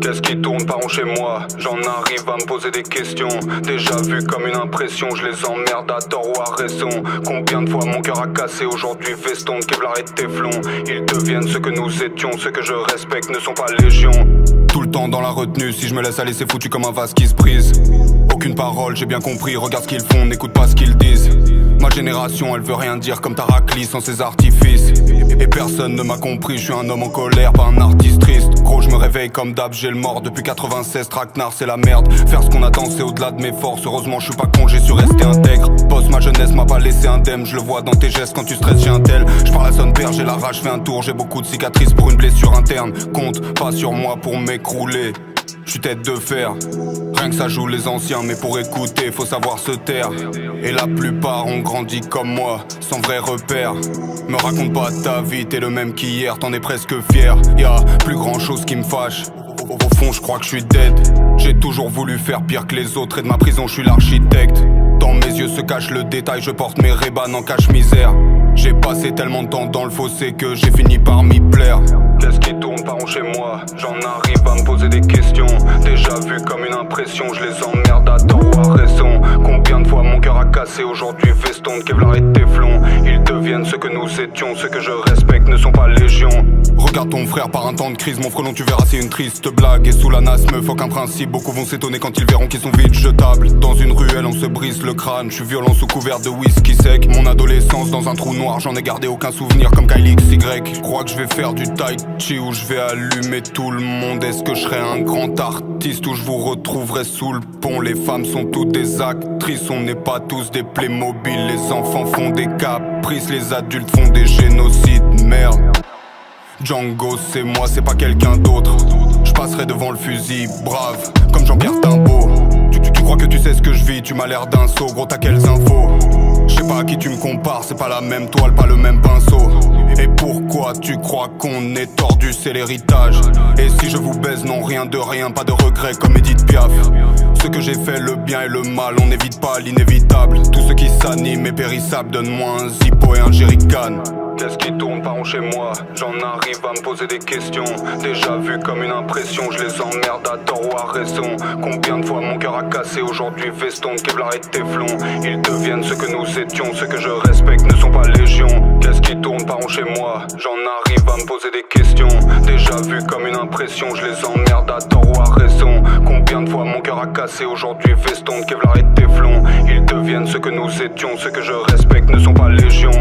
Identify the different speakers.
Speaker 1: Qu'est-ce qui tourne par rond chez moi? J'en arrive à me poser des questions. Déjà vu comme une impression, je les emmerde à tort ou à raison. Combien de fois mon cœur a cassé? Aujourd'hui veston, Kevlar et Teflon. Ils deviennent ce que nous étions. Ceux que je respecte ne sont pas légion. Tout le temps dans la retenue, si je me laisse aller c'est foutu comme un vase qui se brise. Aucune parole, j'ai bien compris, regarde ce qu'ils font, n'écoute pas ce qu'ils disent. Ma génération, elle veut rien dire comme Tarakli sans ses artifices. Et personne ne m'a compris, je suis un homme en colère, pas un artiste triste. Gros, je me réveille comme d'hab, j'ai le mort. Depuis 96, traquenard, c'est la merde. Faire ce qu'on attend, c'est au-delà de mes forces. Heureusement, je suis pas con, j'ai su rester intègre. Boss, ma jeunesse m'a pas laissé indemne. Je le vois dans tes gestes quand tu stresses, j'ai un tel. Je parle à son père, j'ai la rage, je fais un tour. J'ai beaucoup de cicatrices pour une blessure interne. Compte pas sur moi pour m'écrouler. Je suis tête de fer, rien que ça joue les anciens, mais pour écouter faut savoir se taire. Et la plupart ont grandi comme moi, sans vrai repère. Me raconte pas ta vie, t'es le même qu'hier, t'en es presque fier. Y'a plus grand chose qui me fâche, au fond je crois que je suis dead. J'ai toujours voulu faire pire que les autres et de ma prison je suis l'architecte. Dans mes yeux se cache le détail, je porte mes Ray-Ban en cache-misère. J'ai passé tellement de temps dans le fossé que j'ai fini par m'y plaire. Qu'est-ce qui tourne par rond chez moi? J'en arrive à me poser des questions. Déjà vu comme une impression, je les emmerde à tort ou à raison. Combien de fois mon cœur a cassé? Aujourd'hui veston, Kevlar et Teflon. Ils deviennent ce que nous étions. Ceux que je respecte ne sont pas légion. Regarde ton frère par un temps de crise, mon frelon tu verras c'est une triste blague. Et sous la nasse me faut qu'un principe, beaucoup vont s'étonner quand ils verront qu'ils sont vite jetables. Dans une ruelle on se brise le crâne, je suis violent sous couvert de whisky sec. Mon adolescence dans un trou noir, j'en ai gardé aucun souvenir comme Kylie XY. Je crois que je vais faire du tai chi où je vais allumer tout le monde. Est-ce que je serai un grand artiste où je vous retrouverai sous le pont? Les femmes sont toutes des actrices, on n'est pas tous des Playmobil. Les enfants font des caprices, les adultes font des génocides, merde. Django c'est moi, c'est pas quelqu'un d'autre. Je passerai devant le fusil, brave, comme Jean-Pierre Timbaud. Tu crois que tu sais ce que je vis, tu m'as l'air d'un sot, gros t'as quelles infos? Je sais pas à qui tu me compares, c'est pas la même toile, pas le même pinceau. Et pourquoi tu crois qu'on est tordu, c'est l'héritage? Et si je vous baise, non rien de rien, pas de regret comme Edith Piaf. Ce que j'ai fait, le bien et le mal, on n'évite pas l'inévitable. Tout ce qui s'anime est périssable, donne-moi un zippo et un jerrycan. Qu'est-ce qui tourne par rond chez moi? J'en arrive à me poser des questions. Déjà vu comme une impression, je les emmerde à tort ou à raison. Combien de fois mon cœur a cassé? Aujourd'hui veston, Kevlar et Teflon. Ils deviennent ce que nous étions. Ceux que je respecte ne sont pas légion. Qu'est-ce qui tourne par rond chez moi? J'en arrive à me poser des questions. Déjà vu comme une impression, je les emmerde à tort ou à raison. Combien de fois mon cœur a cassé? Aujourd'hui veston, Kevlar et Teflon. Ils deviennent ce que nous étions. Ceux que je respecte ne sont pas légion.